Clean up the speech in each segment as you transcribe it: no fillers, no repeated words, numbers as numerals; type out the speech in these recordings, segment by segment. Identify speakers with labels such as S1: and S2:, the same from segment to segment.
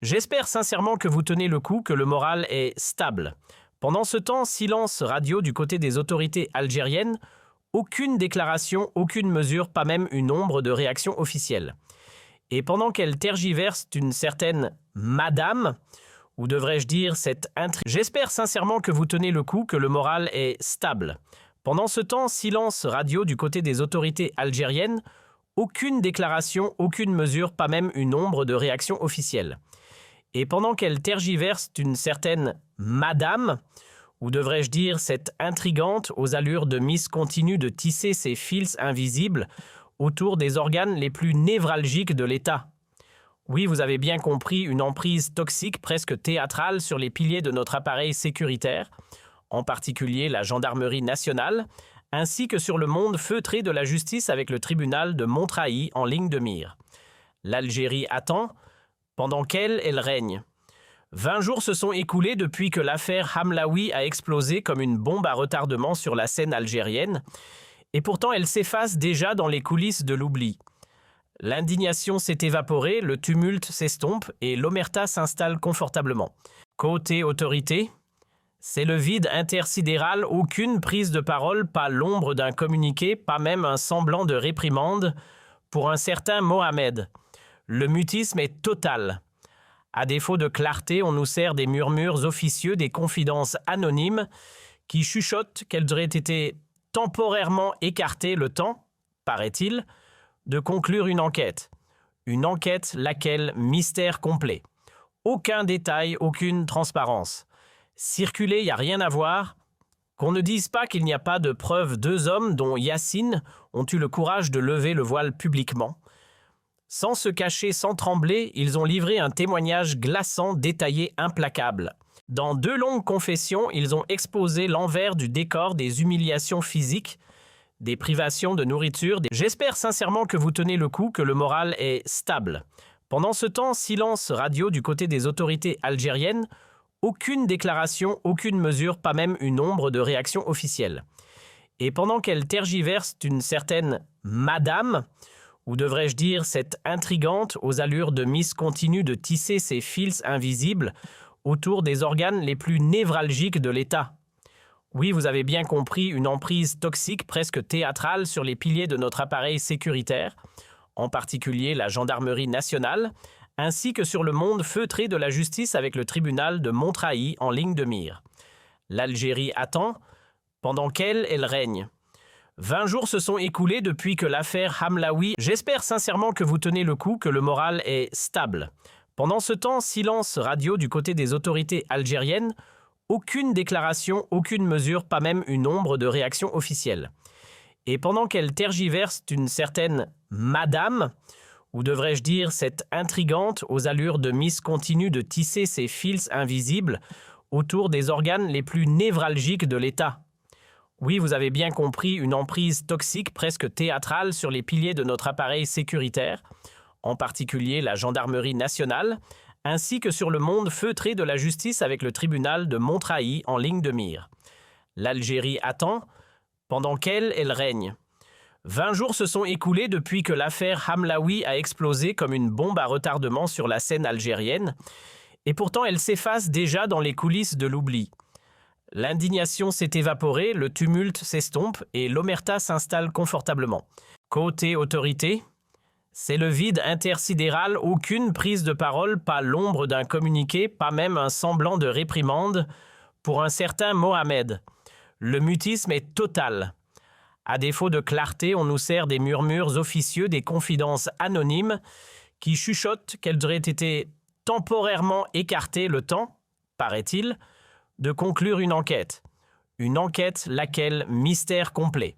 S1: J'espère sincèrement que vous tenez le coup, que le moral est stable. Pendant ce temps, silence radio du côté des autorités algériennes, aucune déclaration, aucune mesure, pas même une ombre de réaction officielle. Et pendant qu'elle tergiverse une certaine madame, ou devrais-je dire cette intrigue, j'espère sincèrement que vous tenez le coup, que le moral est stable. Pendant ce temps, silence radio du côté des autorités algériennes, aucune déclaration, aucune mesure, pas même une ombre de réaction officielle. Et pendant qu'elle tergiverse une certaine madame, ou devrais-je dire cette intrigante aux allures de Miss continue de tisser ses fils invisibles autour des organes les plus névralgiques de l'État. Oui, vous avez bien compris, une emprise toxique presque théâtrale sur les piliers de notre appareil sécuritaire, en particulier la gendarmerie nationale, ainsi que sur le monde feutré de la justice avec le tribunal de Montreuil en ligne de mire. L'Algérie attend, pendant qu'elle règne. 20 jours se sont écoulés depuis que l'affaire Hamlaoui a explosé comme une bombe à retardement sur la scène algérienne, et pourtant elle s'efface déjà dans les coulisses de l'oubli. L'indignation s'est évaporée, le tumulte s'estompe et l'omerta s'installe confortablement. Côté autorité, c'est le vide intersidéral, aucune prise de parole, pas l'ombre d'un communiqué, pas même un semblant de réprimande pour un certain Mohamed. Le mutisme est total. À défaut de clarté, on nous sert des murmures officieux, des confidences anonymes qui chuchotent qu'elles auraient été temporairement écartées le temps, paraît-il, de conclure une enquête. Une enquête laquelle mystère complet. Aucun détail, aucune transparence. Circuler, il n'y a rien à voir. Qu'on ne dise pas qu'il n'y a pas de preuve, 2 hommes, dont Yacine, ont eu le courage de lever le voile publiquement. Sans se cacher, sans trembler, ils ont livré un témoignage glaçant, détaillé, implacable. Dans 2 longues confessions, ils ont exposé l'envers du décor des humiliations physiques, des privations de nourriture. J'espère sincèrement que vous tenez le coup, que le moral est stable. Pendant ce temps, silence radio du côté des autorités algériennes, aucune déclaration, aucune mesure, pas même une ombre de réaction officielle. Et pendant qu'elle tergiverse une certaine madame, ou devrais-je dire cette intrigante aux allures de Miss continue de tisser ses fils invisibles autour des organes les plus névralgiques de l'État. Oui, vous avez bien compris, une emprise toxique presque théâtrale sur les piliers de notre appareil sécuritaire, en particulier la gendarmerie nationale, ainsi que sur le monde feutré de la justice avec le tribunal de Montreuil en ligne de mire. L'Algérie attend, pendant qu'elle règne. 20 jours se sont écoulés depuis que l'affaire Hamlaoui. J'espère sincèrement que vous tenez le coup, que le moral est stable. Pendant ce temps, silence radio du côté des autorités algériennes, aucune déclaration, aucune mesure, pas même une ombre de réaction officielle. Et pendant qu'elle tergiverse une certaine madame, ou devrais-je dire cette intrigante aux allures de Miss continue de tisser ses fils invisibles autour des organes les plus névralgiques de l'État. Oui, vous avez bien compris, une emprise toxique presque théâtrale sur les piliers de notre appareil sécuritaire, en particulier la gendarmerie nationale, ainsi que sur le monde feutré de la justice avec le tribunal de Montreuil en ligne de mire. L'Algérie attend, pendant qu'elle règne. 20 jours se sont écoulés depuis que l'affaire Hamlaoui a explosé comme une bombe à retardement sur la scène algérienne, et pourtant elle s'efface déjà dans les coulisses de l'oubli. L'indignation s'est évaporée, le tumulte s'estompe et l'omerta s'installe confortablement. Côté autorité, c'est le vide intersidéral, aucune prise de parole, pas l'ombre d'un communiqué, pas même un semblant de réprimande pour un certain Mohamed. Le mutisme est total. À défaut de clarté, on nous sert des murmures officieux, des confidences anonymes qui chuchotent qu'elles auraient été temporairement écartées le temps, paraît-il, de conclure une enquête. Une enquête laquelle mystère complet.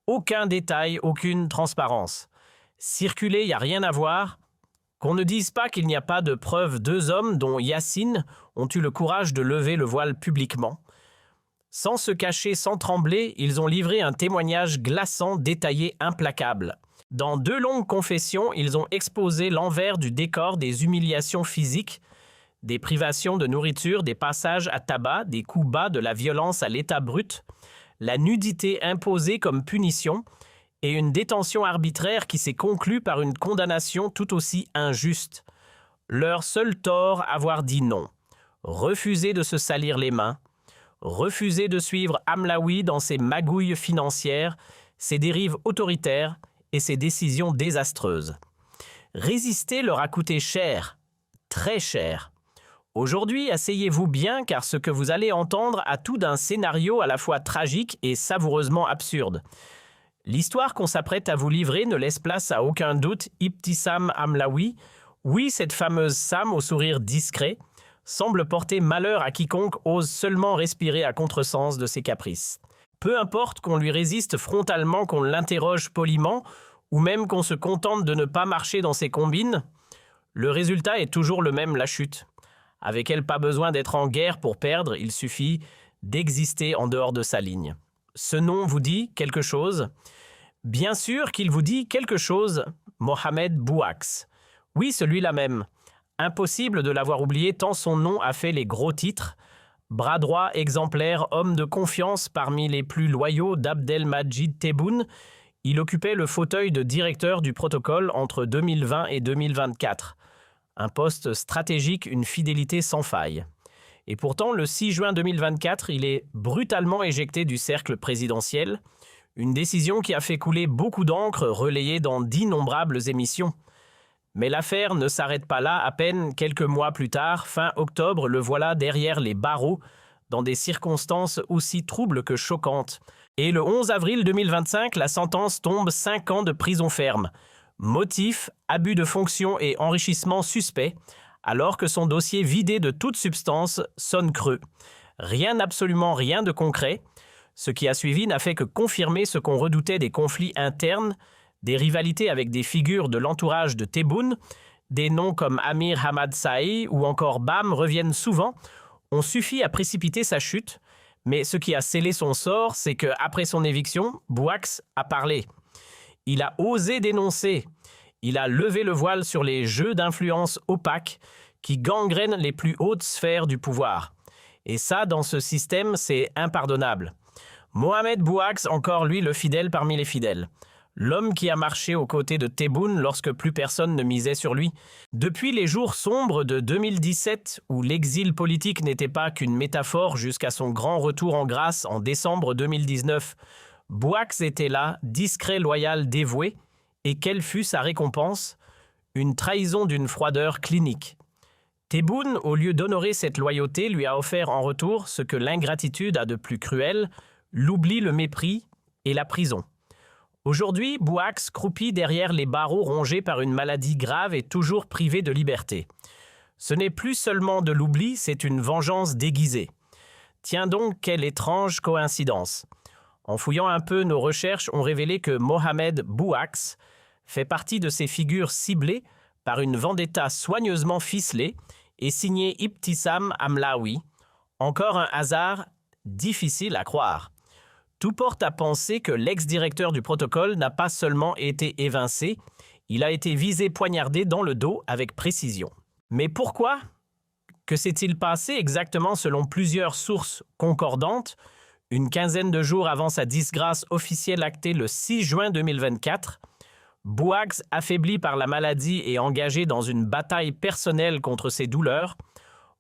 S1: Aucun détail, aucune transparence. Circuler, il n'y a rien à voir. Qu'on ne dise pas qu'il n'y a pas de preuve, 2 hommes, dont Yacine, ont eu le courage de lever le voile publiquement. Sans se cacher, sans trembler, ils ont livré un témoignage glaçant, détaillé, implacable. Dans 2 longues confessions, ils ont exposé l'envers du décor des humiliations physiques, des privations de nourriture, des passages à tabac, des coups bas, de la violence à l'état brut, la nudité imposée comme punition et une détention arbitraire qui s'est conclue par une condamnation tout aussi injuste. Leur seul tort, avoir dit non. Refuser de se salir les mains. Refuser de suivre Hamlaoui dans ses magouilles financières, ses dérives autoritaires et ses décisions désastreuses. Résister leur a coûté cher, très cher. Aujourd'hui, asseyez-vous bien car ce que vous allez entendre a tout d'un scénario à la fois tragique et savoureusement absurde. L'histoire qu'on s'apprête à vous livrer ne laisse place à aucun doute. Ibtissam Hamlaoui, oui, cette fameuse Sam au sourire discret, semble porter malheur à quiconque ose seulement respirer à contresens de ses caprices. Peu importe qu'on lui résiste frontalement, qu'on l'interroge poliment, ou même qu'on se contente de ne pas marcher dans ses combines, le résultat est toujours le même, la chute. Avec elle, pas besoin d'être en guerre pour perdre, il suffit d'exister en dehors de sa ligne. Ce nom vous dit quelque chose? Bien sûr qu'il vous dit quelque chose, Mohamed Bouax. Oui, celui-là même. Impossible de l'avoir oublié tant son nom a fait les gros titres. Bras droit exemplaire, homme de confiance parmi les plus loyaux d'Abdelmadjid Tebboune, il occupait le fauteuil de directeur du protocole entre 2020 et 2024. Un poste stratégique, une fidélité sans faille. Et pourtant, le 6 juin 2024, il est brutalement éjecté du cercle présidentiel, une décision qui a fait couler beaucoup d'encre relayée dans d'innombrables émissions. Mais l'affaire ne s'arrête pas là. À peine quelques mois plus tard, fin octobre, le voilà derrière les barreaux, dans des circonstances aussi troubles que choquantes. Et le 11 avril 2025, la sentence tombe 5 ans de prison ferme. Motif, abus de fonction et enrichissement suspect, alors que son dossier vidé de toute substance sonne creux. Rien, absolument rien de concret. Ce qui a suivi n'a fait que confirmer ce qu'on redoutait des conflits internes, des rivalités avec des figures de l'entourage de Tebboune, des noms comme Amir Hamad Saï ou encore Bam reviennent souvent, ont suffi à précipiter sa chute, mais ce qui a scellé son sort, c'est qu'après son éviction, Bouax a parlé. Il a osé dénoncer, il a levé le voile sur les jeux d'influence opaques qui gangrènent les plus hautes sphères du pouvoir. Et ça, dans ce système, c'est impardonnable. Mohamed Bouax, encore lui le fidèle parmi les fidèles. L'homme qui a marché aux côtés de Tebboune lorsque plus personne ne misait sur lui. Depuis les jours sombres de 2017, où l'exil politique n'était pas qu'une métaphore jusqu'à son grand retour en grâce en décembre 2019, Bouax était là, discret, loyal, dévoué, et quelle fut sa récompense? Une trahison d'une froideur clinique. Tebboune, au lieu d'honorer cette loyauté, lui a offert en retour ce que l'ingratitude a de plus cruel, l'oubli, le mépris et la prison. Aujourd'hui, Bouax croupit derrière les barreaux rongés par une maladie grave et toujours privé de liberté. Ce n'est plus seulement de l'oubli, c'est une vengeance déguisée. Tiens donc, quelle étrange coïncidence. En fouillant un peu, nos recherches ont révélé que Mohamed Bouax fait partie de ces figures ciblées par une vendetta soigneusement ficelée et signée Ibtissam Hamlaoui. Encore un hasard difficile à croire. Tout porte à penser que l'ex-directeur du protocole n'a pas seulement été évincé, il a été visé poignardé dans le dos avec précision. Mais pourquoi? Que s'est-il passé exactement selon plusieurs sources concordantes, une quinzaine de jours avant sa disgrâce officielle actée le 6 juin 2024? Bouax, affaibli par la maladie et engagé dans une bataille personnelle contre ses douleurs,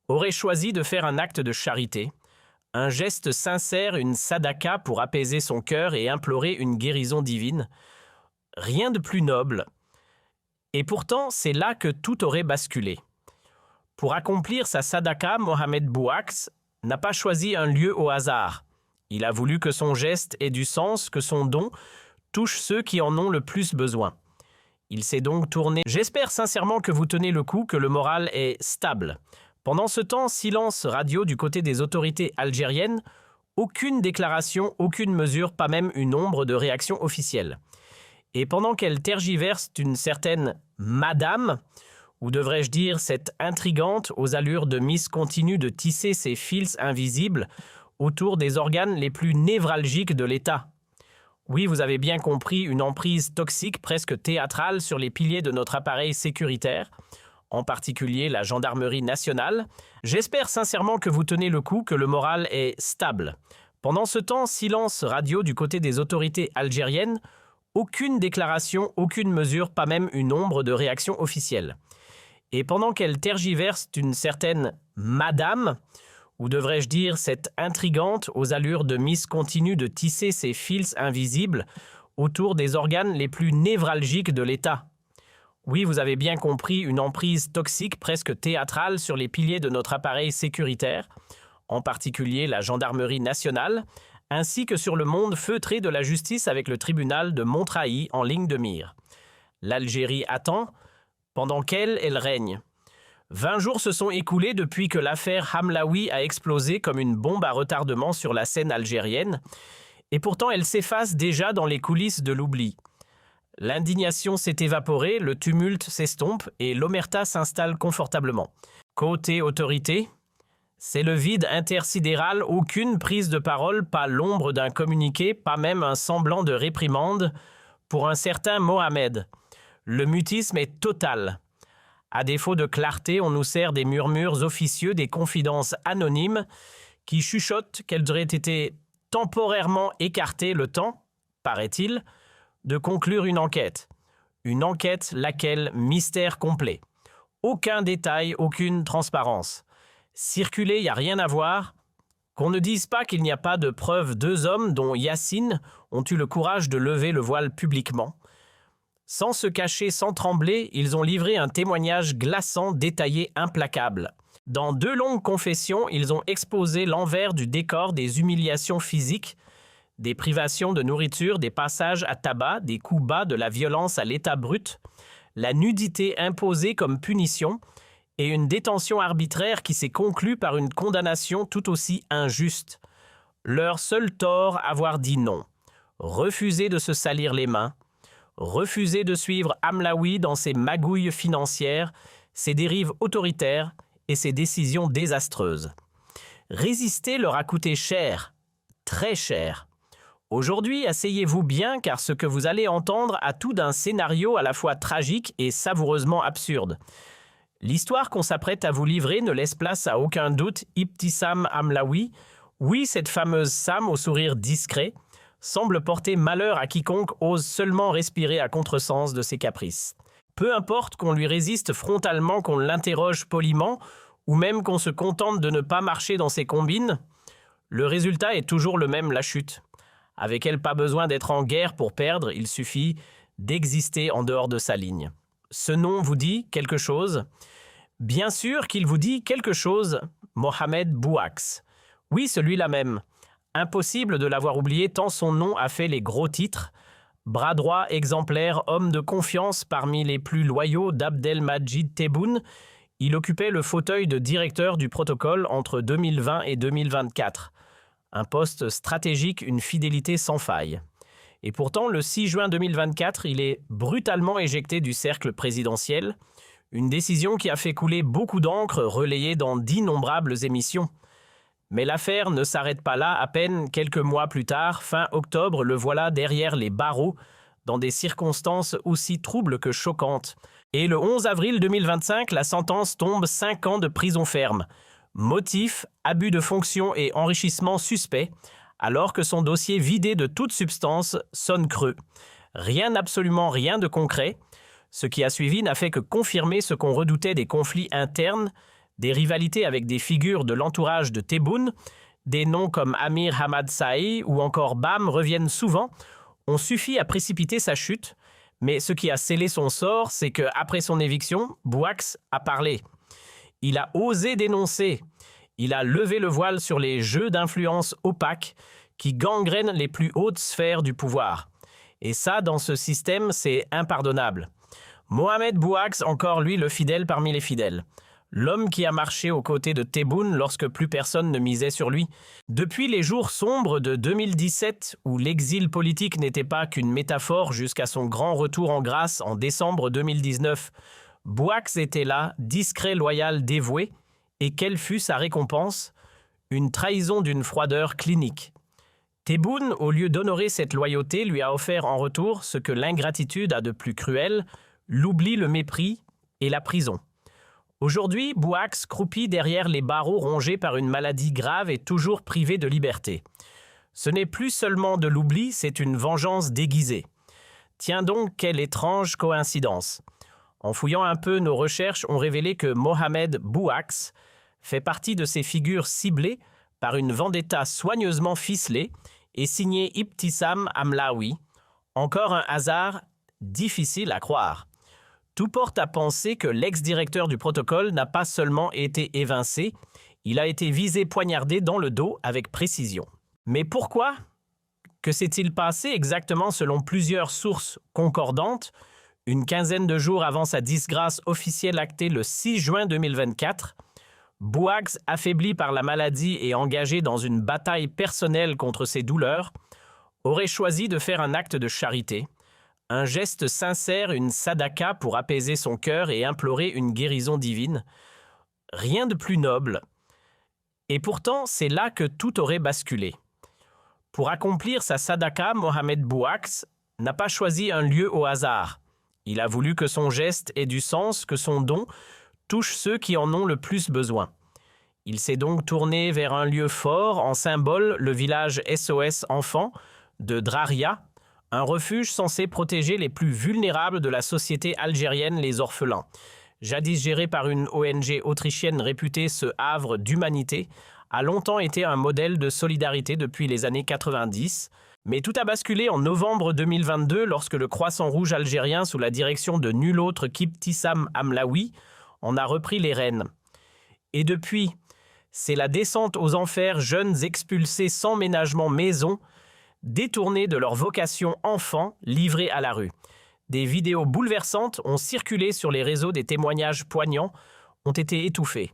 S1: aurait choisi de faire un acte de charité, un geste sincère, une sadaka pour apaiser son cœur et implorer une guérison divine. Rien de plus noble. Et pourtant, c'est là que tout aurait basculé. Pour accomplir sa sadaka, Mohamed Bouax n'a pas choisi un lieu au hasard. Il a voulu que son geste ait du sens, que son don touche ceux qui en ont le plus besoin. Il s'est donc tourné. J'espère sincèrement que vous tenez le coup, que le moral est stable. Pendant ce temps, silence radio du côté des autorités algériennes, aucune déclaration, aucune mesure, pas même une ombre de réaction officielle. Et pendant qu'elle tergiverse d'une certaine madame, ou devrais-je dire cette intrigante aux allures de Miss continue de tisser ses fils invisibles autour des organes les plus névralgiques de l'État. Oui, vous avez bien compris, une emprise toxique presque théâtrale sur les piliers de notre appareil sécuritaire, en particulier la gendarmerie nationale. J'espère sincèrement que vous tenez le coup, que le moral est stable. Pendant ce temps, silence radio du côté des autorités algériennes, aucune déclaration, aucune mesure, pas même une ombre de réaction officielle. Et pendant qu'elle tergiverse d'une certaine madame, ou devrais-je dire cette intrigante aux allures de Miss continue de tisser ses fils invisibles autour des organes les plus névralgiques de l'État. Oui, vous avez bien compris, une emprise toxique presque théâtrale sur les piliers de notre appareil sécuritaire, en particulier la gendarmerie nationale, ainsi que sur le monde feutré de la justice avec le tribunal de Montreuil en ligne de mire. L'Algérie attend, pendant qu'elle règne. 20 jours se sont écoulés depuis que l'affaire Hamlaoui a explosé comme une bombe à retardement sur la scène algérienne, et pourtant elle s'efface déjà dans les coulisses de l'oubli. L'indignation s'est évaporée, le tumulte s'estompe et l'omerta s'installe confortablement. Côté autorité, c'est le vide intersidéral, aucune prise de parole, pas l'ombre d'un communiqué, pas même un semblant de réprimande pour un certain Mohamed. Le mutisme est total. À défaut de clarté, on nous sert des murmures officieux, des confidences anonymes qui chuchotent qu'elles auraient été temporairement écartées le temps, paraît-il, de conclure une enquête. Une enquête laquelle mystère complet. Aucun détail, aucune transparence. Circuler, il n'y a rien à voir. Qu'on ne dise pas qu'il n'y a pas de preuve, 2 hommes, dont Yacine, ont eu le courage de lever le voile publiquement. Sans se cacher, sans trembler, ils ont livré un témoignage glaçant, détaillé, implacable. Dans 2 longues confessions, ils ont exposé l'envers du décor des humiliations physiques, des privations de nourriture, des passages à tabac, des coups bas, de la violence à l'état brut, la nudité imposée comme punition et une détention arbitraire qui s'est conclue par une condamnation tout aussi injuste. Leur seul tort, avoir dit non, refuser de se salir les mains, refuser de suivre Hamlaoui dans ses magouilles financières, ses dérives autoritaires et ses décisions désastreuses. Résister leur a coûté cher, très cher. Aujourd'hui, asseyez-vous bien car ce que vous allez entendre a tout d'un scénario à la fois tragique et savoureusement absurde. L'histoire qu'on s'apprête à vous livrer ne laisse place à aucun doute. Ibtissam Hamlaoui, oui, cette fameuse Sam au sourire discret, semble porter malheur à quiconque ose seulement respirer à contresens de ses caprices. Peu importe qu'on lui résiste frontalement, qu'on l'interroge poliment, ou même qu'on se contente de ne pas marcher dans ses combines, le résultat est toujours le même, la chute. Avec elle, pas besoin d'être en guerre pour perdre, il suffit d'exister en dehors de sa ligne. Ce nom vous dit quelque chose? Bien sûr qu'il vous dit quelque chose, Mohamed Bouax. Oui, celui-là même. Impossible de l'avoir oublié tant son nom a fait les gros titres. Bras droit exemplaire, homme de confiance parmi les plus loyaux d'Abdelmadjid Tebboune, il occupait le fauteuil de directeur du protocole entre 2020 et 2024. Un poste stratégique, une fidélité sans faille. Et pourtant, le 6 juin 2024, il est brutalement éjecté du cercle présidentiel, une décision qui a fait couler beaucoup d'encre relayée dans d'innombrables émissions. Mais l'affaire ne s'arrête pas là, à peine quelques mois plus tard, fin octobre, le voilà derrière les barreaux, dans des circonstances aussi troubles que choquantes. Et le 11 avril 2025, la sentence tombe 5 ans de prison ferme. Motif, abus de fonction et enrichissement suspect, alors que son dossier vidé de toute substance sonne creux. Rien, absolument rien de concret. Ce qui a suivi n'a fait que confirmer ce qu'on redoutait des conflits internes, des rivalités avec des figures de l'entourage de Tebboune, des noms comme Amir Hamad Saï ou encore Bam reviennent souvent, ont suffi à précipiter sa chute, mais ce qui a scellé son sort, c'est qu'après son éviction, Bouax a parlé. Il a osé dénoncer, il a levé le voile sur les jeux d'influence opaques qui gangrènent les plus hautes sphères du pouvoir. Et ça, dans ce système, c'est impardonnable. Mohamed Bouax, encore lui le fidèle parmi les fidèles. L'homme qui a marché aux côtés de Tebboune lorsque plus personne ne misait sur lui. Depuis les jours sombres de 2017, où l'exil politique n'était pas qu'une métaphore jusqu'à son grand retour en grâce en décembre 2019, Bouax était là, discret, loyal, dévoué, et quelle fut sa récompense? Une trahison d'une froideur clinique. Tebboune, au lieu d'honorer cette loyauté, lui a offert en retour ce que l'ingratitude a de plus cruel, l'oubli, le mépris et la prison. Aujourd'hui, Bouax croupit derrière les barreaux rongés par une maladie grave et toujours privé de liberté. Ce n'est plus seulement de l'oubli, c'est une vengeance déguisée. Tiens donc, quelle étrange coïncidence. En fouillant un peu, nos recherches ont révélé que Mohamed Bouax fait partie de ces figures ciblées par une vendetta soigneusement ficelée et signée Ibtissam Amlaoui. Encore un hasard difficile à croire. Tout porte à penser que l'ex-directeur du protocole n'a pas seulement été évincé, il a été visé poignardé dans le dos avec précision. Mais pourquoi? Que s'est-il passé exactement selon plusieurs sources concordantes, une quinzaine de jours avant sa disgrâce officielle actée le 6 juin 2024? Bouax, affaibli par la maladie et engagé dans une bataille personnelle contre ses douleurs, aurait choisi de faire un acte de charité, un geste sincère, une sadaka pour apaiser son cœur et implorer une guérison divine. Rien de plus noble. Et pourtant, c'est là que tout aurait basculé. Pour accomplir sa sadaka, Mohamed Bouax n'a pas choisi un lieu au hasard. Il a voulu que son geste ait du sens, que son don touche ceux qui en ont le plus besoin. Il s'est donc tourné vers un lieu fort, en symbole, le village SOS Enfants de Draria, un refuge censé protéger les plus vulnérables de la société algérienne, les orphelins. Jadis géré par une ONG autrichienne réputée ce havre d'humanité, a longtemps été un modèle de solidarité depuis les années 90. Mais tout a basculé en novembre 2022 lorsque le Croissant Rouge algérien, sous la direction de nul autre qu'Ibtissam Amlaoui, en a repris les rênes. Et depuis, c'est la descente aux enfers, jeunes expulsés sans ménagement maison, détournés de leur vocation enfant, livrés à la rue. Des vidéos bouleversantes ont circulé sur les réseaux, des témoignages poignants ont été étouffés.